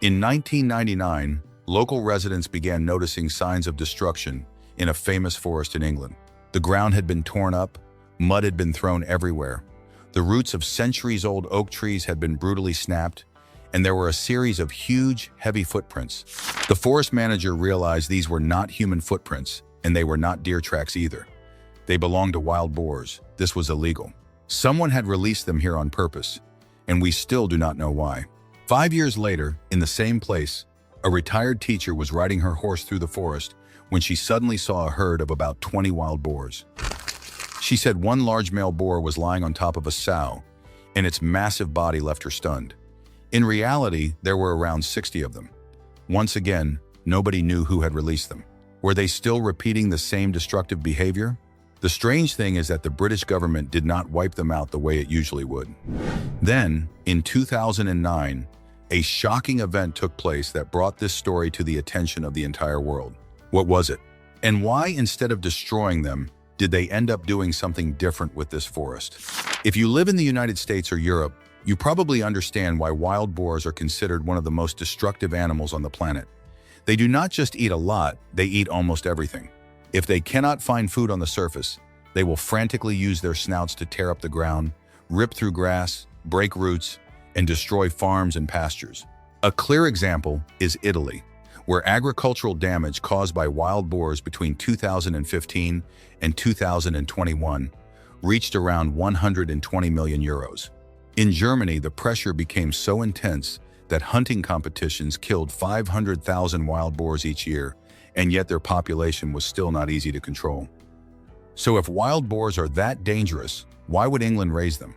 In 1999, local residents began noticing signs of destruction in a famous forest in England. The ground had been torn up, mud had been thrown everywhere, the roots of centuries-old oak trees had been brutally snapped, and there were a series of huge, heavy footprints. The forest manager realized these were not human footprints, and they were not deer tracks either. They belonged to wild boars. This was illegal. Someone had released them here on purpose, and we still do not know why. 5 years later, in the same place, a retired teacher was riding her horse through the forest when she suddenly saw a herd of about 20 wild boars. She said one large male boar was lying on top of a sow, and its massive body left her stunned. In reality, there were around 60 of them. Once again, nobody knew who had released them. Were they still repeating the same destructive behavior? The strange thing is that the British government did not wipe them out the way it usually would. Then, in 2009, a shocking event took place that brought this story to the attention of the entire world. What was it? And why, instead of destroying them, did they end up doing something different with this forest? If you live in the United States or Europe, you probably understand why wild boars are considered one of the most destructive animals on the planet. They do not just eat a lot, they eat almost everything. If they cannot find food on the surface, they will frantically use their snouts to tear up the ground, rip through grass, break roots, and destroy farms and pastures. A clear example is Italy, where agricultural damage caused by wild boars between 2015 and 2021 reached around 120 million euros. In Germany, the pressure became so intense that hunting competitions killed 500,000 wild boars each year, and yet their population was still not easy to control. So if wild boars are that dangerous, why would England raise them?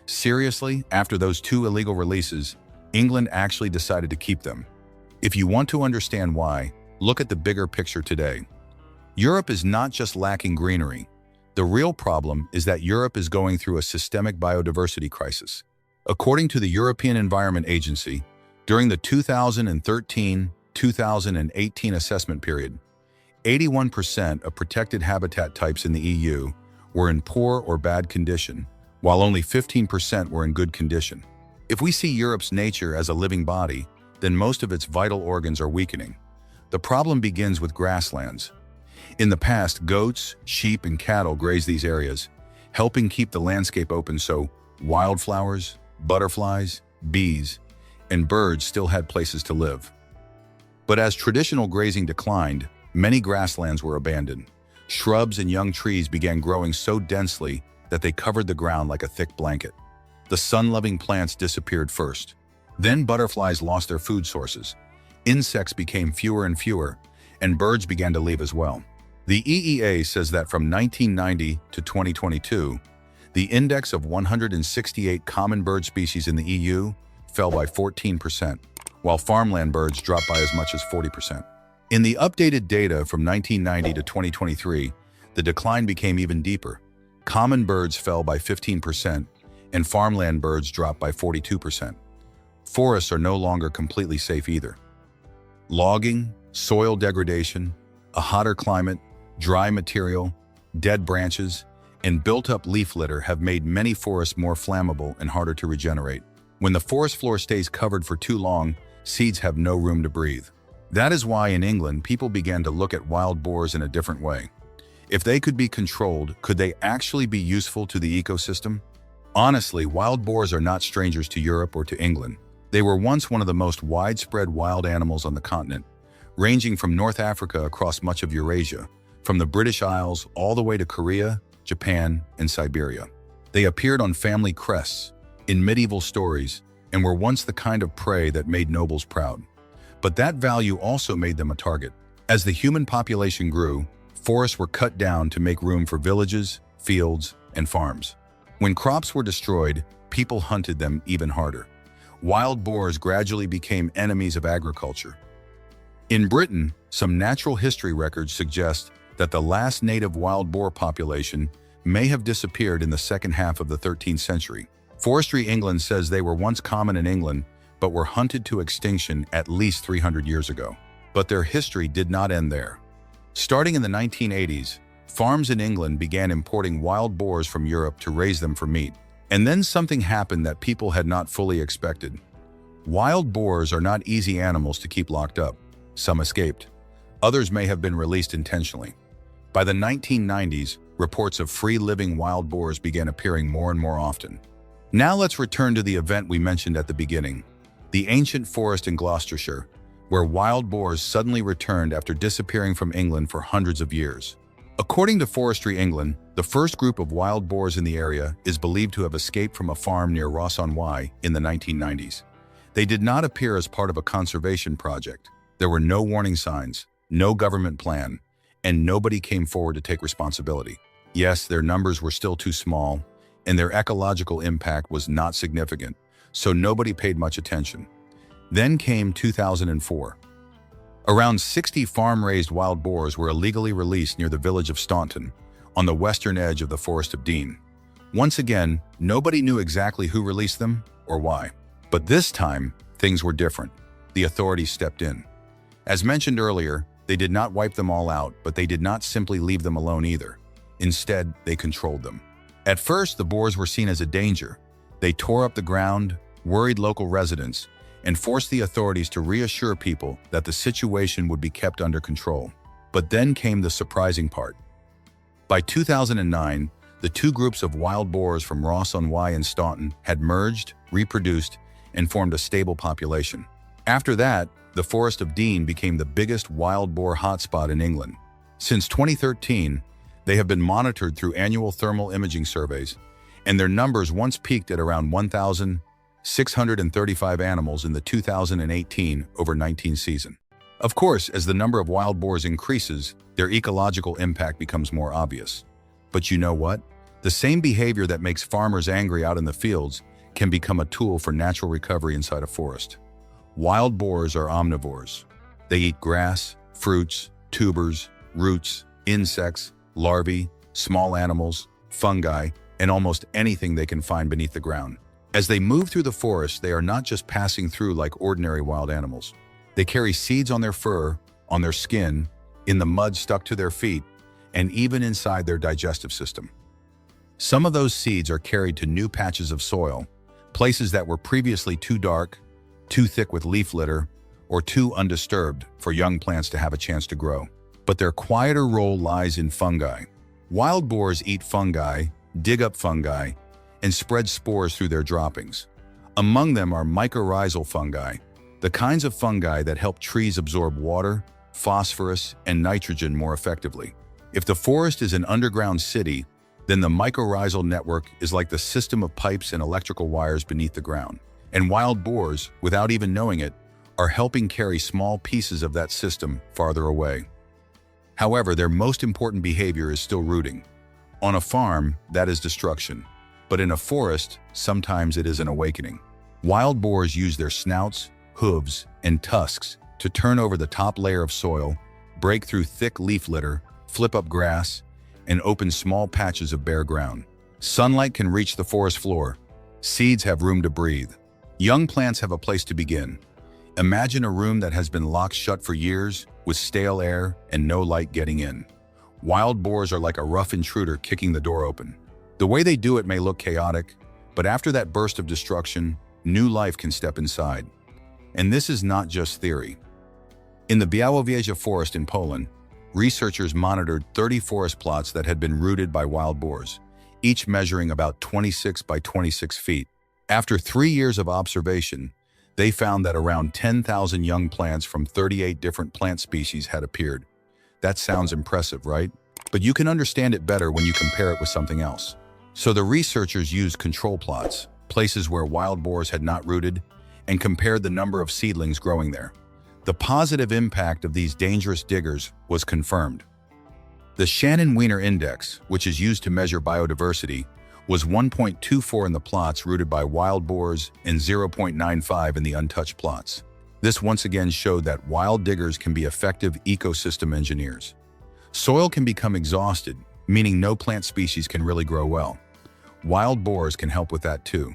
Seriously, after those 2 illegal releases, England actually decided to keep them. If you want to understand why, look at the bigger picture today. Europe is not just lacking greenery. The real problem is that Europe is going through a systemic biodiversity crisis. According to the European Environment Agency, during the 2013-2018 assessment period, 81% of protected habitat types in the EU were in poor or bad condition, while only 15% were in good condition. If we see Europe's nature as a living body, then most of its vital organs are weakening. The problem begins with grasslands. In the past, goats, sheep, and cattle grazed these areas, helping keep the landscape open so wildflowers, butterflies, bees, and birds still had places to live. But as traditional grazing declined, many grasslands were abandoned. Shrubs and young trees began growing so densely that they covered the ground like a thick blanket. The sun-loving plants disappeared first. Then butterflies lost their food sources. Insects became fewer and fewer, and birds began to leave as well. The EEA says that from 1990 to 2022, the index of 168 common bird species in the EU fell by 14%, while farmland birds dropped by as much as 40%. In the updated data from 1990 to 2023, the decline became even deeper. Common birds fell by 15%, and farmland birds dropped by 42%. Forests are no longer completely safe either. Logging, soil degradation, a hotter climate, dry material, dead branches, and built-up leaf litter have made many forests more flammable and harder to regenerate. When the forest floor stays covered for too long, seeds have no room to breathe. That is why in England, people began to look at wild boars in a different way. If they could be controlled, could they actually be useful to the ecosystem? Honestly, wild boars are not strangers to Europe or to England. They were once one of the most widespread wild animals on the continent, ranging from North Africa across much of Eurasia, from the British Isles all the way to Korea, Japan, and Siberia. They appeared on family crests, in medieval stories, and were once the kind of prey that made nobles proud. But that value also made them a target. As the human population grew, forests were cut down to make room for villages, fields, and farms. When crops were destroyed, people hunted them even harder. Wild boars gradually became enemies of agriculture. In Britain, some natural history records suggest that the last native wild boar population may have disappeared in the second half of the 13th century. Forestry England says they were once common in England, but were hunted to extinction at least 300 years ago. But their history did not end there. Starting in the 1980s, farms in England began importing wild boars from Europe to raise them for meat. And then something happened that people had not fully expected. Wild boars are not easy animals to keep locked up. Some escaped. Others may have been released intentionally. By the 1990s, reports of free-living wild boars began appearing more and more often. Now let's return to the event we mentioned at the beginning, the ancient forest in Gloucestershire, where wild boars suddenly returned after disappearing from England for hundreds of years. According to Forestry England, the first group of wild boars in the area is believed to have escaped from a farm near Ross-on-Wye in the 1990s. They did not appear as part of a conservation project. There were no warning signs, no government plan, and nobody came forward to take responsibility. Yes, their numbers were still too small, and their ecological impact was not significant, so nobody paid much attention. Then came 2004. Around 60 farm-raised wild boars were illegally released near the village of Staunton, on the western edge of the Forest of Dean. Once again, nobody knew exactly who released them or why. But this time, things were different. The authorities stepped in. As mentioned earlier, they did not wipe them all out, but they did not simply leave them alone either. Instead, they controlled them. At first, the boars were seen as a danger. They tore up the ground, worried local residents, and forced the authorities to reassure people that the situation would be kept under control. But then came the surprising part. By 2009, the two groups of wild boars from Ross-on-Wye and Staunton had merged, reproduced, and formed a stable population. After that, the Forest of Dean became the biggest wild boar hotspot in England. Since 2013, they have been monitored through annual thermal imaging surveys, and their numbers once peaked at around 1,635 animals in the 2018-19 season. Of course, as the number of wild boars increases, their ecological impact becomes more obvious. But you know what? The same behavior that makes farmers angry out in the fields can become a tool for natural recovery inside a forest. Wild boars are omnivores. They eat grass, fruits, tubers, roots, insects, larvae, small animals, fungi, and almost anything they can find beneath the ground. As they move through the forest, they are not just passing through like ordinary wild animals. They carry seeds on their fur, on their skin, in the mud stuck to their feet, and even inside their digestive system. Some of those seeds are carried to new patches of soil, places that were previously too dark, too thick with leaf litter, or too undisturbed for young plants to have a chance to grow. But their quieter role lies in fungi. Wild boars eat fungi, dig up fungi, and spread spores through their droppings. Among them are mycorrhizal fungi, the kinds of fungi that help trees absorb water, phosphorus, and nitrogen more effectively. If the forest is an underground city, then the mycorrhizal network is like the system of pipes and electrical wires beneath the ground. And wild boars, without even knowing it, are helping carry small pieces of that system farther away. However, their most important behavior is still rooting. On a farm, that is destruction. But in a forest, sometimes it is an awakening. Wild boars use their snouts, hooves, and tusks to turn over the top layer of soil, break through thick leaf litter, flip up grass, and open small patches of bare ground. Sunlight can reach the forest floor. Seeds have room to breathe. Young plants have a place to begin. Imagine a room that has been locked shut for years, with stale air and no light getting in. Wild boars are like a rough intruder kicking the door open. The way they do it may look chaotic, but after that burst of destruction, new life can step inside. And this is not just theory. In the Biodiversity forest in Poland, researchers monitored 30 forest plots that had been rooted by wild boars, each measuring about 26 by 26 feet. After 3 years of observation, they found that around 10,000 young plants from 38 different plant species had appeared. That sounds impressive, right? But you can understand it better when you compare it with something else. So the researchers used control plots, places where wild boars had not rooted, and compared the number of seedlings growing there. The positive impact of these dangerous diggers was confirmed. The Shannon-Weiner index, which is used to measure biodiversity, was 1.24 in the plots rooted by wild boars and 0.95 in the untouched plots. This once again showed that wild diggers can be effective ecosystem engineers. Soil can become exhausted, meaning no plant species can really grow well. Wild boars can help with that too.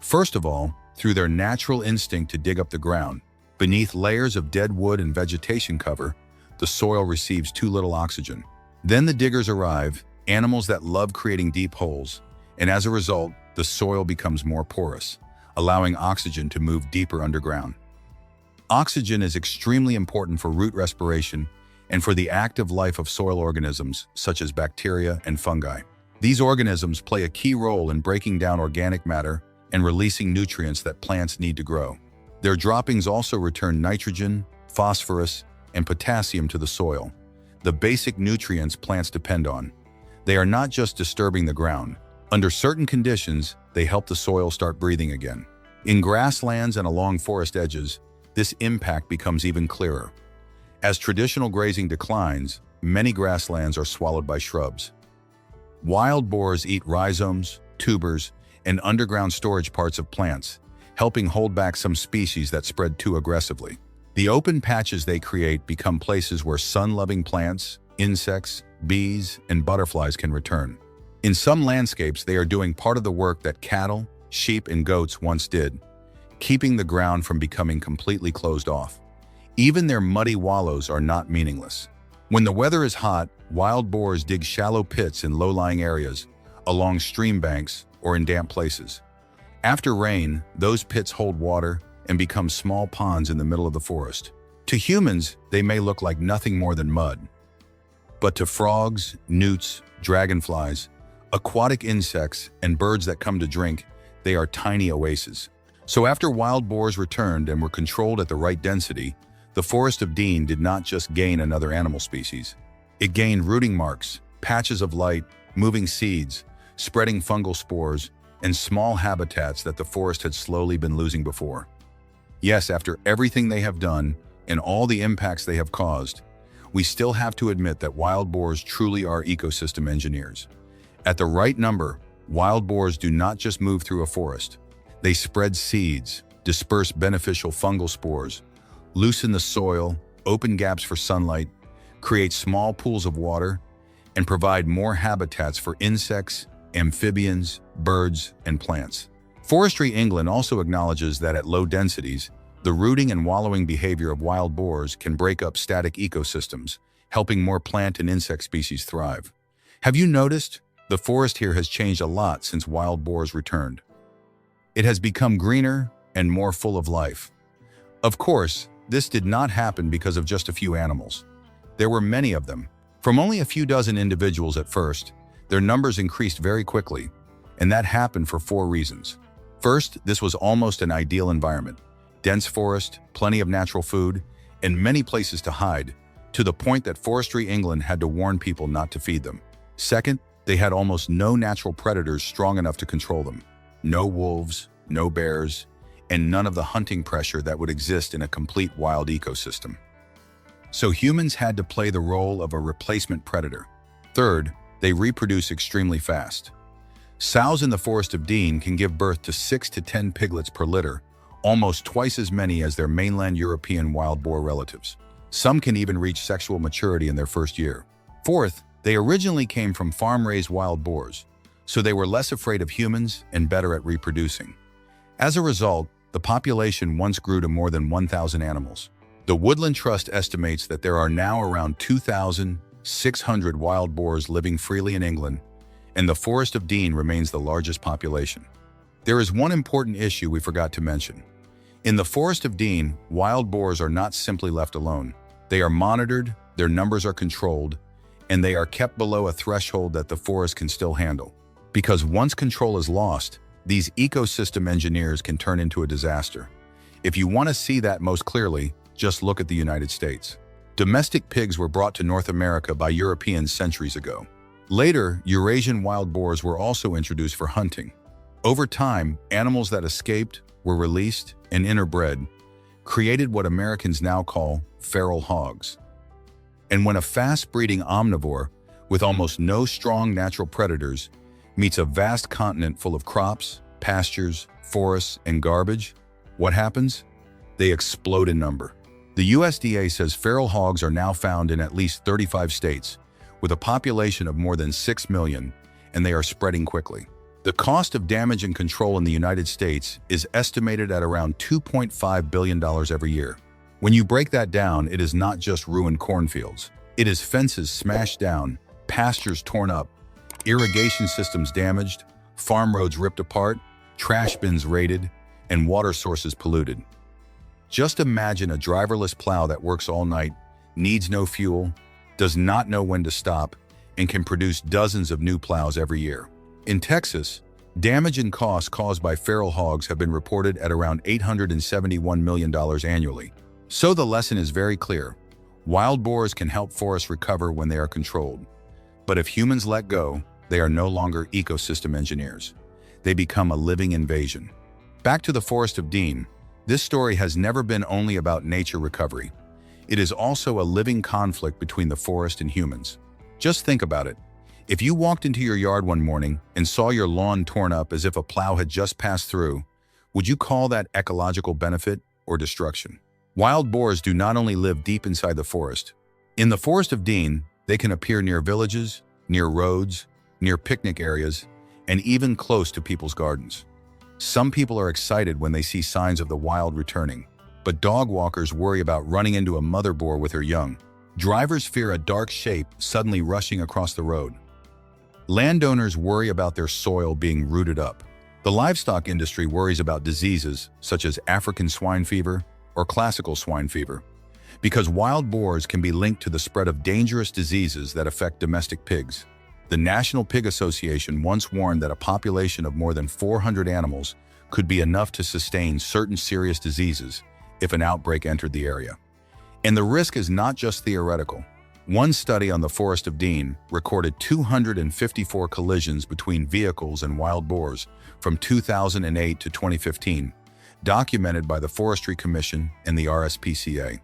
First of all, through their natural instinct to dig up the ground. Beneath layers of dead wood and vegetation cover, the soil receives too little oxygen. Then the diggers arrive, animals that love creating deep holes, and as a result, the soil becomes more porous, allowing oxygen to move deeper underground. Oxygen is extremely important for root respiration and for the active life of soil organisms such as bacteria and fungi. These organisms play a key role in breaking down organic matter and releasing nutrients that plants need to grow. Their droppings also return nitrogen, phosphorus, and potassium to the soil, the basic nutrients plants depend on. They are not just disturbing the ground. Under certain conditions, they help the soil start breathing again. In grasslands and along forest edges, this impact becomes even clearer. As traditional grazing declines, many grasslands are swallowed by shrubs. Wild boars eat rhizomes, tubers, and underground storage parts of plants, helping hold back some species that spread too aggressively. The open patches they create become places where sun-loving plants, insects, bees, and butterflies can return. In some landscapes, they are doing part of the work that cattle, sheep, and goats once did, keeping the ground from becoming completely closed off. Even their muddy wallows are not meaningless. When the weather is hot, wild boars dig shallow pits in low-lying areas, along stream banks, or in damp places. After rain, those pits hold water and become small ponds in the middle of the forest. To humans, they may look like nothing more than mud. But to frogs, newts, dragonflies, aquatic insects, and birds that come to drink, they are tiny oases. So after wild boars returned and were controlled at the right density, the Forest of Dean did not just gain another animal species. It gained rooting marks, patches of light, moving seeds, spreading fungal spores, and small habitats that the forest had slowly been losing before. Yes, after everything they have done and all the impacts they have caused, we still have to admit that wild boars truly are ecosystem engineers. At the right number, wild boars do not just move through a forest. They spread seeds, disperse beneficial fungal spores, loosen the soil, open gaps for sunlight, create small pools of water, and provide more habitats for insects, amphibians, birds, and plants. Forestry England also acknowledges that at low densities, the rooting and wallowing behavior of wild boars can break up static ecosystems, helping more plant and insect species thrive. Have you noticed? The forest here has changed a lot since wild boars returned. It has become greener and more full of life. Of course, this did not happen because of just a few animals. There were many of them. From only a few dozen individuals at first, their numbers increased very quickly, and that happened for 4 reasons. First, this was almost an ideal environment. Dense forest, plenty of natural food, and many places to hide, to the point that Forestry England had to warn people not to feed them. Second, they had almost no natural predators strong enough to control them. No wolves, no bears, and none of the hunting pressure that would exist in a complete wild ecosystem. So humans had to play the role of a replacement predator. Third, they reproduce extremely fast. Sows in the Forest of Dean can give birth to 6 to 10 piglets per litter, almost twice as many as their mainland European wild boar relatives. Some can even reach sexual maturity in their first year. Fourth, they originally came from farm-raised wild boars, so they were less afraid of humans and better at reproducing. As a result, the population once grew to more than 1,000 animals. The Woodland Trust estimates that there are now around 2,600 wild boars living freely in England, and the Forest of Dean remains the largest population. There is one important issue we forgot to mention. In the Forest of Dean, wild boars are not simply left alone. They are monitored, their numbers are controlled, and they are kept below a threshold that the forest can still handle. Because once control is lost, these ecosystem engineers can turn into a disaster. If you want to see that most clearly, just look at the United States. Domestic pigs were brought to North America by Europeans centuries ago. Later, Eurasian wild boars were also introduced for hunting. Over time, animals that escaped, were released, and interbred, created what Americans now call feral hogs. And when a fast-breeding omnivore, with almost no strong natural predators, meets a vast continent full of crops, pastures, forests, and garbage, what happens? They explode in number. The USDA says feral hogs are now found in at least 35 states, with a population of more than 6 million, and they are spreading quickly. The cost of damage and control in the United States is estimated at around $2.5 billion every year. When you break that down, it is not just ruined cornfields. It is fences smashed down, pastures torn up, irrigation systems damaged, farm roads ripped apart, trash bins raided, and water sources polluted. Just imagine a driverless plow that works all night, needs no fuel, does not know when to stop, and can produce dozens of new plows every year. In Texas, damage and costs caused by feral hogs have been reported at around $871 million annually. So the lesson is very clear. Wild boars can help forests recover when they are controlled. But if humans let go, they are no longer ecosystem engineers. They become a living invasion. Back to the Forest of Dean, this story has never been only about nature recovery. It is also a living conflict between the forest and humans. Just think about it. If you walked into your yard one morning and saw your lawn torn up as if a plow had just passed through, would you call that ecological benefit or destruction? Wild boars do not only live deep inside the forest. In the Forest of Dean, they can appear near villages, near roads, near picnic areas, and even close to people's gardens. Some people are excited when they see signs of the wild returning, but dog walkers worry about running into a mother boar with her young. Drivers fear a dark shape suddenly rushing across the road. Landowners worry about their soil being rooted up. The livestock industry worries about diseases such as African swine fever or classical swine fever, because wild boars can be linked to the spread of dangerous diseases that affect domestic pigs. The National Pig Association once warned that a population of more than 400 animals could be enough to sustain certain serious diseases if an outbreak entered the area. And the risk is not just theoretical. One study on the Forest of Dean recorded 254 collisions between vehicles and wild boars from 2008 to 2015, documented by the Forestry Commission and the RSPCA.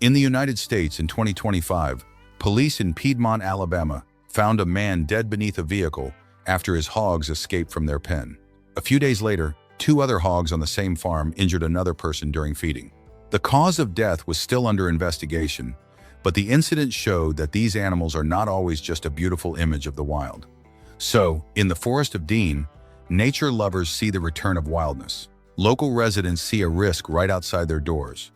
In the United States in 2025, police in Piedmont, Alabama, found a man dead beneath a vehicle after his hogs escaped from their pen. A few days later, 2 other hogs on the same farm injured another person during feeding. The cause of death was still under investigation, but the incident showed that these animals are not always just a beautiful image of the wild. So, in the Forest of Dean, nature lovers see the return of wildness. Local residents see a risk right outside their doors.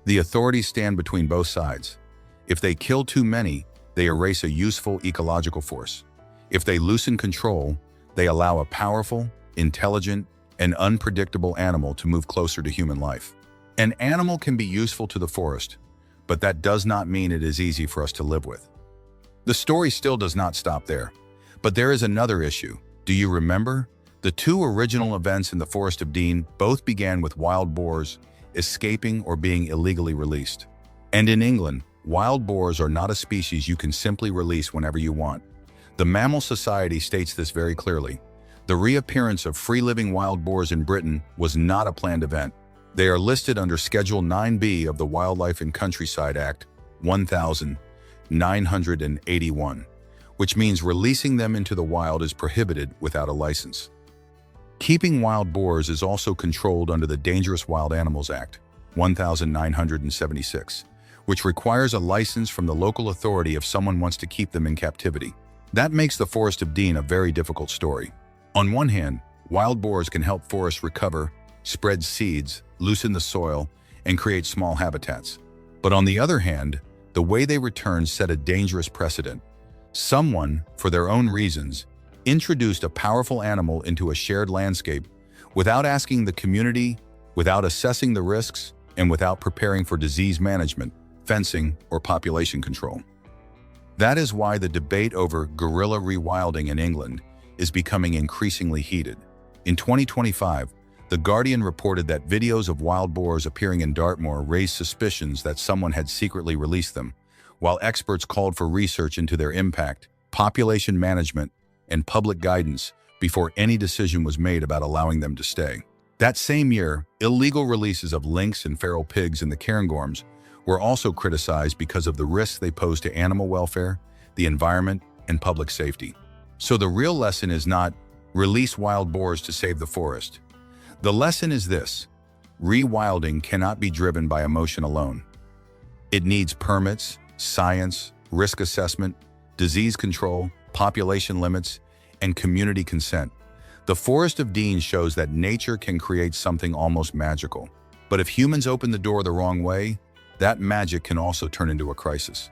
The authorities stand between both sides. If they kill too many, they erase a useful ecological force. If they loosen control, they allow a powerful, intelligent, and unpredictable animal to move closer to human life. An animal can be useful to the forest, but that does not mean it is easy for us to live with. The story still does not stop there, but there is another issue. Do you remember? The 2 original events in the Forest of Dean both began with wild boars escaping or being illegally released. And in England, wild boars are not a species you can simply release whenever you want. The Mammal Society states this very clearly. The reappearance of free-living wild boars in Britain was not a planned event. They are listed under Schedule 9B of the Wildlife and Countryside Act 1981, which means releasing them into the wild is prohibited without a license. Keeping wild boars is also controlled under the Dangerous Wild Animals Act 1976, which requires a license from the local authority if someone wants to keep them in captivity. That makes the Forest of Dean a very difficult story. On one hand, wild boars can help forests recover, spread seeds, loosen the soil, and create small habitats. But on the other hand, the way they return set a dangerous precedent. Someone, for their own reasons, introduced a powerful animal into a shared landscape without asking the community, without assessing the risks, and without preparing for disease management, fencing, or population control. That is why the debate over guerrilla rewilding in England is becoming increasingly heated. In 2025, The Guardian reported that videos of wild boars appearing in Dartmoor raised suspicions that someone had secretly released them, while experts called for research into their impact, population management, and public guidance before any decision was made about allowing them to stay. That same year, illegal releases of lynx and feral pigs in the Cairngorms were also criticized because of the risks they pose to animal welfare, the environment, and public safety. So the real lesson is not release wild boars to save the forest. The lesson is this: rewilding cannot be driven by emotion alone. It needs permits, science, risk assessment, disease control, population limits, and community consent. The Forest of Dean shows that nature can create something almost magical. But if humans open the door the wrong way, that magic can also turn into a crisis.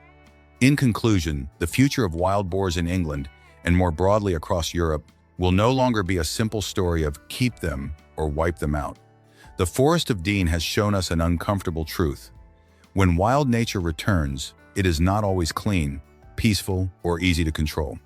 In conclusion, the future of wild boars in England, and more broadly across Europe, will no longer be a simple story of keep them or wipe them out. The Forest of Dean has shown us an uncomfortable truth. When wild nature returns, it is not always clean, peaceful, or easy to control.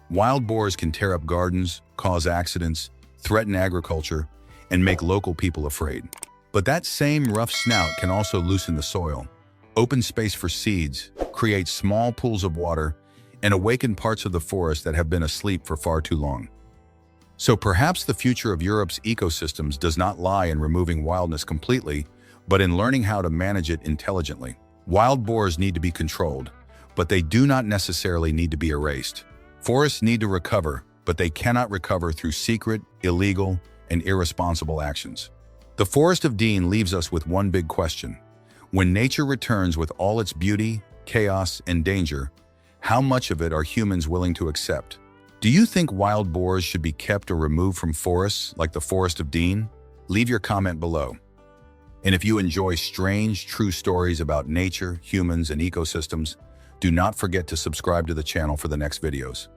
Wild boars can tear up gardens, cause accidents, threaten agriculture, and make local people afraid. But that same rough snout can also loosen the soil, open space for seeds, create small pools of water, and awaken parts of the forest that have been asleep for far too long. So perhaps the future of Europe's ecosystems does not lie in removing wildness completely, but in learning how to manage it intelligently. Wild boars need to be controlled, but they do not necessarily need to be erased. Forests need to recover, but they cannot recover through secret, illegal, and irresponsible actions. The Forest of Dean leaves us with one big question. When nature returns with all its beauty, chaos, and danger, how much of it are humans willing to accept? Do you think wild boars should be kept or removed from forests like the Forest of Dean? Leave your comment below. And if you enjoy strange, true stories about nature, humans, and ecosystems, do not forget to subscribe to the channel for the next videos.